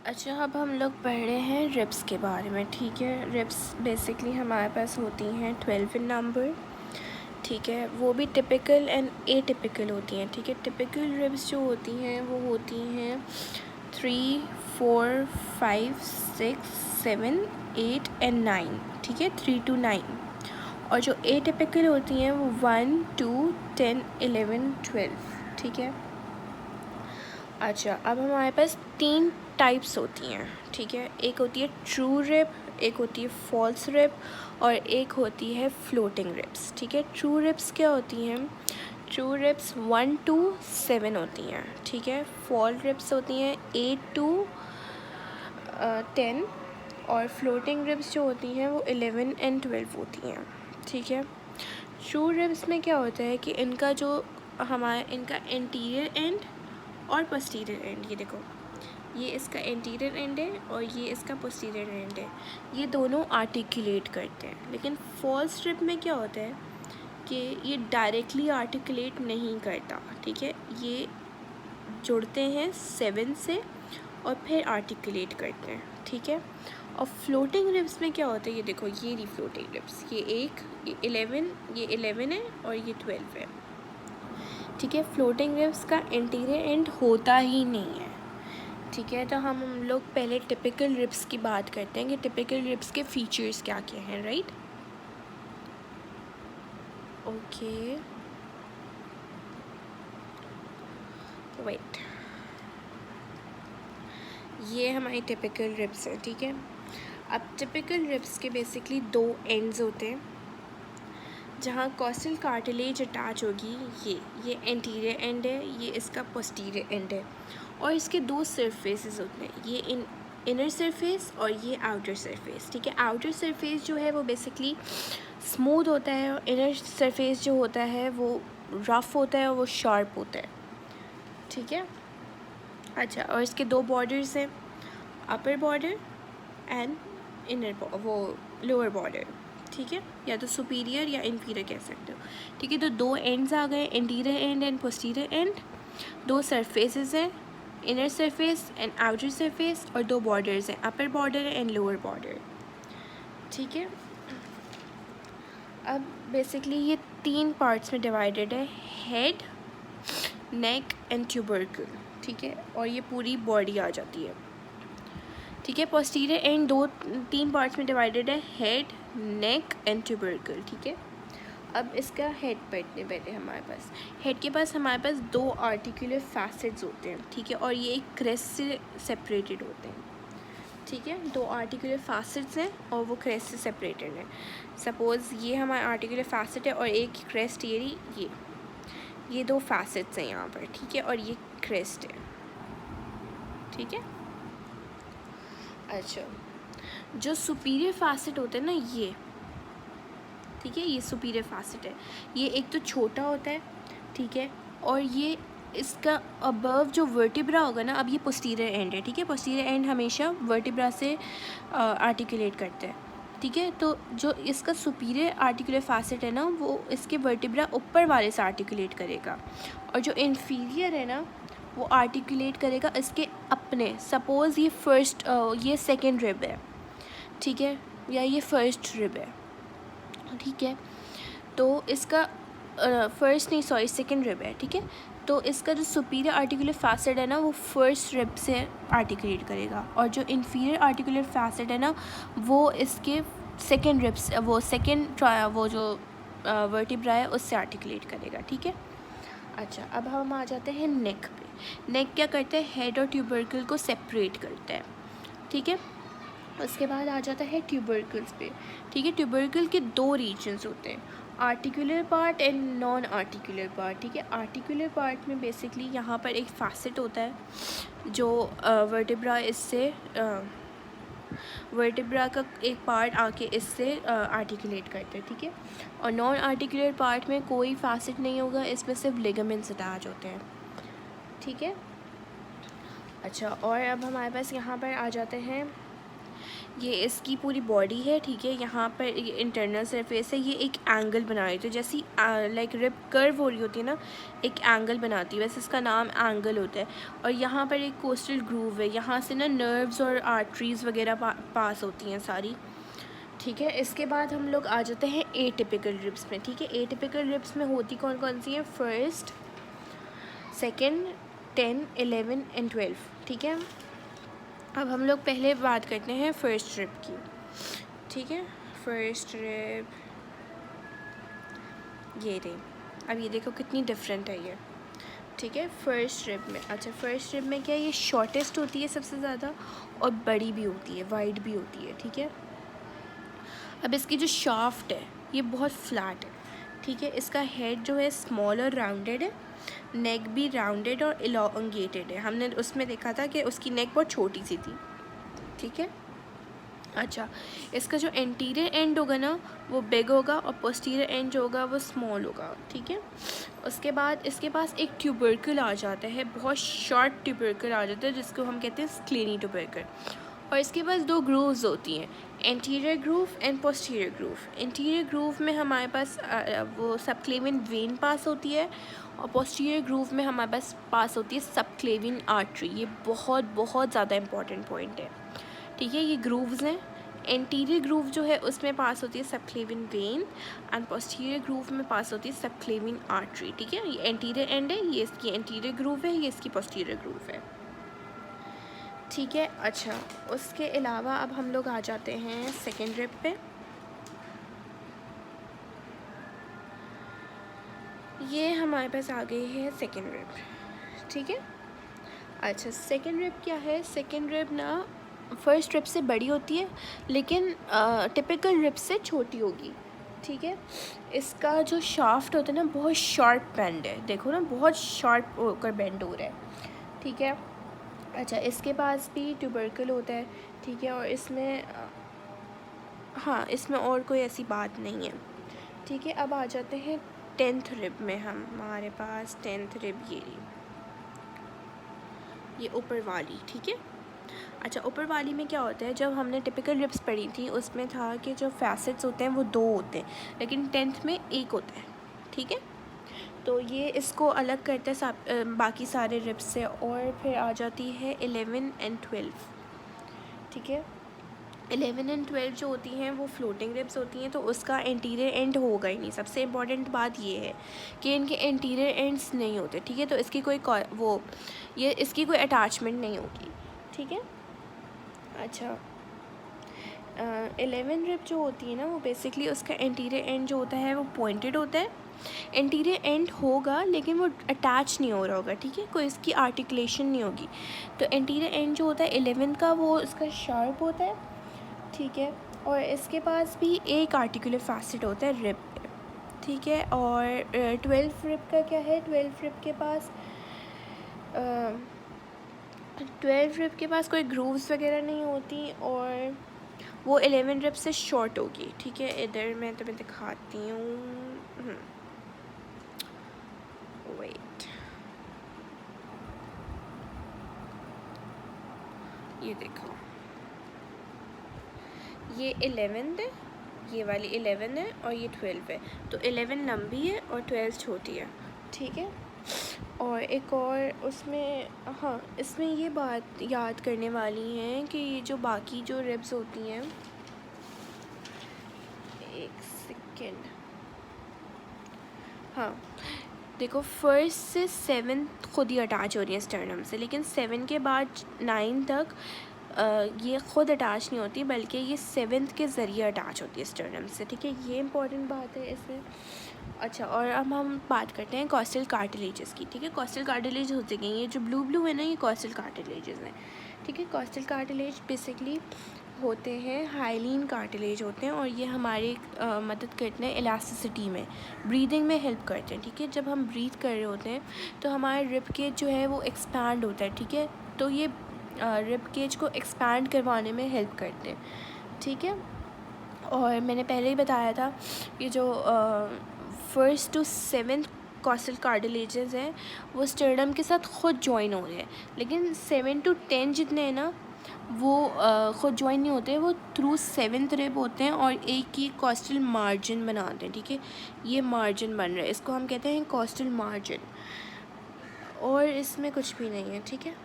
अच्छा, अब हम लोग पढ़ रहे हैं रिब्स के बारे में। ठीक है, रिब्स बेसिकली हमारे पास होती हैं 12 इन नंबर। ठीक है, वो भी टिपिकल एंड एटिपिकल होती हैं। ठीक है, टिपिकल रिब्स जो होती हैं वो होती हैं 3, 4, 5, 6, 7, 8 एंड 9। ठीक है, 3 to 9। और जो एटिपिकल होती हैं वो 1, 2, 10, 11, 12। ठीक है। अच्छा, अब हमारे पास 3 टाइप्स होती हैं। ठीक है, एक होती है ट्रू रिब, एक होती है फॉल्स रिब और एक होती है फ्लोटिंग रिब्स। ठीक है, ट्रू रिब्स क्या होती हैं? ट्रू रिब्स 1 to 7 होती हैं। ठीक है, फॉल्स रिब्स होती हैं 8 to 10 और फ्लोटिंग रिब्स जो होती हैं वो 11 and 12 होती हैं। ठीक है, ट्रू रिब्स में क्या होता है कि इनका जो इनका एंटीरियर एंड और पोस्टीरियर एंड, ये देखो, ये इसका एंटीरियर एंड है और ये इसका पोस्टीरियर एंड है, ये दोनों आर्टिकुलेट करते हैं। लेकिन फॉल्स रिब में क्या होता है कि ये डायरेक्टली आर्टिकुलेट नहीं करता। ठीक है, ये जुड़ते हैं 7 से और फिर आर्टिकुलेट करते हैं। ठीक है, और फ्लोटिंग रिब्स में क्या होता है, ये देखो, ये रही फ्लोटिंग रिब्स, ये 11 है और ये 12 है। ठीक है, फ्लोटिंग रिब्स का इंटीरियर एंड होता ही नहीं है। ठीक है, तो हम लोग पहले टिपिकल रिब्स की बात करते हैं कि टिपिकल रिब्स के फीचर्स क्या क्या हैं। राइट, ओके, वेट, ये हमारी टिपिकल रिब्स हैं। ठीक है, अब टिपिकल रिब्स के बेसिकली 2 एंड्स होते हैं जहाँ कॉस्टल कार्टिलेज अटैच होगी। ये एंटीरियर एंड है, ये इसका पोस्टीरियर एंड है और इसके 2 सरफेसेस होते हैं, ये इनर सरफेस और ये आउटर सरफेस। ठीक है, आउटर सरफेस जो है वो बेसिकली स्मूथ होता है और इनर सरफेस जो होता है वो रफ़ होता है और वो शार्प होता है। ठीक है, अच्छा, और इसके 2 बॉर्डर्स हैं, अपर बॉर्डर एंड वो लोअर बॉर्डर। ठीक है, या तो सुपीरियर या इन्फीरियर कह सकते हो। ठीक है, तो 2 एंड्स आ गए, interior end and posterior end. 2 surfaces हैं, inner surface and outer surface, और 2 बॉर्डर्स हैं, upper border and lower border. ठीक है, अब बेसिकली ये 3 पार्ट्स में डिवाइडेड है, हेड, नेक एंड ट्यूबरकल। ठीक है, और ये पूरी बॉडी आ जाती है। ठीक है, पोस्टीरियर एंड 3 पार्ट्स में डिवाइडेड है, हेड, नेक एंड ट्यूबरकल। ठीक है, अब इसका हेड पढ़ते हैं पहले। हमारे पास हेड के पास हमारे पास 2 आर्टिकुलर फैसेट्स होते हैं। ठीक है, और ये एक क्रेस्ट से सेपरेटेड होते हैं। ठीक है, 2 आर्टिकुलर फैसेट्स हैं और वो क्रेस्ट से सेपरेटेड है। सपोज़ ये हमारा आर्टिकुलर फैसेट है और एक क्रेस्ट ये 2 फैसेट्स हैं यहाँ पर। ठीक है, और ये क्रेस्ट है। ठीक है, अच्छा, जो सुपीरियर फैसेट होते हैं ना, ये, ठीक है, ये सुपीरियर फैसेट है, ये एक तो छोटा होता है। ठीक है, और ये इसका अबव जो वर्टिब्रा होगा ना, अब ये पोस्टीरियर एंड है। ठीक है, पोस्टीरियर एंड हमेशा वर्टिब्रा से आर्टिकुलेट करते हैं। ठीक है, तो जो इसका सुपीरियर आर्टिकुलर फैसेट है ना, वो इसके वर्टिब्रा ऊपर वाले से आर्टिकुलेट करेगा, और जो इन्फीरियर है ना, वो आर्टिकुलेट करेगा इसके अपने। सपोज़ ये सेकेंड रिब है। ठीक है, या ये फर्स्ट रिब है। ठीक है, तो इसका सेकेंड रिब है। ठीक है, तो इसका जो सुपीरियर आर्टिकुलर फैसेट है ना, वो फर्स्ट रिब से आर्टिकुलेट करेगा, और जो इन्फीरियर आर्टिकुलर फैसेट है ना, वो इसके सेकेंड रिब्स, वो जो वर्टिब्रा है उससे आर्टिकुलेट करेगा। ठीक है, अच्छा, अब हम आ जाते हैं नेक पे। नेक क्या करता है? हेड और ट्यूबरकल को सेपरेट करता है। ठीक है, उसके बाद आ जाता है ट्यूबरकल्स पे। ठीक है, ट्यूबरकल के 2 रीजन्स होते हैं, articular part and non articular part. ठीक है, आर्टिकुलर पार्ट में बेसिकली यहाँ पर एक फैसेट होता है जो वर्टिब्रा का एक पार्ट आके इससे आर्टिकुलेट करते हैं। ठीक है, और नॉन आर्टिकुलर पार्ट में कोई फैसेट नहीं होगा, इसमें सिर्फ लिगामेंट्स अटैच होते हैं। ठीक है, अच्छा, और अब हमारे पास यहाँ पर आ जाते हैं ये इसकी पूरी बॉडी है, ठीक है। यहाँ पर ये इंटरनल सरफेस है, ये एक एंगल बना रही थी, जैसी लाइक रिब कर्व हो रही होती है ना, एक एंगल बनाती है, वैसे इसका नाम एंगल होता है। और यहाँ पर एक कोस्टल ग्रूव है, यहाँ से ना नर्व्स और आर्टरीज़ वगैरह पास होती हैं सारी, ठीक है। इसके बाद हम लोग आ जाते हैं एटिपिकल रिब्स में, ठीक है। एटिपिकल रिब्स में होती कौन कौन सी हैं? फर्स्ट, सेकेंड, 10, 11 एंड 12, ठीक है। अब हम लोग पहले बात करते हैं फर्स्ट रिब की, ठीक है। फर्स्ट रिब ये रही, अब ये देखो कितनी डिफरेंट है ये, ठीक है। फर्स्ट रिब में, अच्छा फर्स्ट रिब में क्या है, ये शॉर्टेस्ट होती है सबसे ज़्यादा और बड़ी भी होती है, वाइड भी होती है, ठीक है। अब इसकी जो शाफ्ट है ये बहुत फ्लैट है, ठीक है। इसका हेड जो है स्मॉल और राउंडेड है, नेक भी राउंडेड और इलोंगेटेड है। हमने उसमें देखा था कि उसकी नेक बहुत छोटी सी थी, ठीक है। अच्छा, इसका जो एंटीरियर एंड होगा ना वो बिग होगा और पोस्टीरियर एंड जो होगा वो स्मॉल होगा, ठीक है। उसके बाद इसके पास एक ट्यूबरकल आ जाता है, बहुत शॉर्ट ट्यूबरकल आ जाता है जिसको हम कहते हैं स्क्लेनी ट्यूबरकल। और इसके पास दो ग्रूव्स होती हैं, anterior groove and posterior groove. Anterior groove में हमारे पास वो सबक्लेवियन वेन पास होती है और पोस्टीरियर ग्रूव में हमारे पास होती है सबक्लेवियन आर्टरी। ये बहुत बहुत ज़्यादा इंपॉर्टेंट पॉइंट है, ठीक है। ये ग्रूव्स हैं, एंटीरियर ग्रूव जो है उसमें पास होती है subclavian vein and posterior groove में पास होती है सबक्लेवियन आर्टरी, ठीक है। ये एंटीरियर एंड है, ये इसकी एंटीरियर ग्रूव है, ये इसकी पोस्टीरियर ग्रूव है, ठीक है। अच्छा, उसके अलावा अब हम लोग आ जाते हैं सेकेंड रिब पे। ये हमारे पास आ गई है सेकेंड रिब, ठीक है। अच्छा, सेकेंड रिब क्या है? सेकेंड रिब ना फर्स्ट रिब से बड़ी होती है लेकिन टिपिकल रिब से छोटी होगी, ठीक है। इसका जो शाफ्ट होता है ना बहुत शार्प बेंड है, देखो ना बहुत शार्प होकर बेंड हो रहा है, ठीक है। अच्छा, इसके पास भी ट्यूबरकल होता है, ठीक है। और इसमें हाँ, इसमें और कोई ऐसी बात नहीं है, ठीक है। अब आ जाते हैं 10th रिब में। हमारे पास 10th रिब ये ऊपर वाली, ठीक है। अच्छा, ऊपर वाली में क्या होता है, जब हमने टिपिकल रिब्स पढ़ी थी उसमें था कि जो फैसेट्स होते हैं वो 2 होते हैं लेकिन 10th में 1 होता है, ठीक है। तो ये इसको अलग करता है बाकी सारे रिब्स से। और फिर आ जाती है 11 एंड 12, ठीक है। 11 एंड 12 जो होती हैं वो फ्लोटिंग रिब्स होती हैं, तो उसका एंटीरियर एंड होगा ही नहीं। सबसे इम्पॉर्टेंट बात ये है कि इनके एंटीरियर एंड्स नहीं होते, ठीक है। तो इसकी कोई इसकी कोई अटैचमेंट नहीं होगी, ठीक है। अच्छा, 11 रिब जो होती है ना वो बेसिकली उसका एंटीरियर एंड जो होता है वो पॉइंटेड होता है। एंटीरियर एंड होगा लेकिन वो अटैच नहीं हो रहा होगा, ठीक है, कोई इसकी आर्टिकुलेशन नहीं होगी। तो एंटीरियर एंड जो होता है 11 का वो इसका शार्प होता है, ठीक है। और इसके पास भी एक आर्टिकुलर फैसेट होता है रिब पे, ठीक है। और 12 रिब का क्या है? 12 रिब के पास कोई ग्रूव्स वगैरह नहीं होती और वो 11 रिब से शॉर्ट होगी, ठीक है। इधर मैं तुम्हें दिखाती हूँ, वेट, ये देखो, ये 11 है, ये वाली 11 है और ये 12 है। तो 11 लंबी है और 12 छोटी है, ठीक है। और एक और उसमें, हाँ, इसमें ये बात याद करने वाली है कि ये जो बाकी जो रिब्स होती हैं, एक सेकेंड, हाँ देखो, फर्स्ट से 7th खुद ही अटैच हो रही है स्टर्नम से, लेकिन 7 के बाद 9 तक ये ख़ुद अटैच नहीं होती बल्कि ये 7th के ज़रिए अटैच होती है स्टर्नम से, ठीक है। ये इंपॉर्टेंट बात है इसमें। अच्छा, और अब हम बात करते हैं कॉस्टल कार्टिलेजेस की, ठीक है। कॉस्टल कार्टिलेज होते हैं, ये जो ब्लू ब्लू है ना ये कॉस्टल कार्टिलेजेस हैं, ठीक है। कॉस्टल कार्टिलेज बेसिकली होते हैं हाइलीन कार्टिलेज होते हैं और ये हमारी मदद करते हैं इलास्टिसिटी में, ब्रीदिंग में हेल्प करते हैं, ठीक है। जब हम ब्रीथ कर रहे होते हैं तो हमारे रिब केज जो है वो एक्सपैंड होता है, ठीक है। तो ये रिब केज को एक्सपैंड करवाने में हेल्प करते हैं, ठीक है। और मैंने पहले ही बताया था ये जो 1st to 7th costal cartilages हैं वो स्टर्नम के साथ ख़ुद जॉइन हो रहे हैं, लेकिन 7 to 10 जितने हैं ना वो ख़ुद ज्वाइन नहीं होते, वो थ्रू 7th रिब होते हैं और एक ही कॉस्टल मार्जिन बनाते हैं, ठीक है। ये मार्जिन बन रहा है, इसको हम कहते हैं कॉस्टल मार्जिन, और इसमें कुछ भी नहीं है, ठीक है।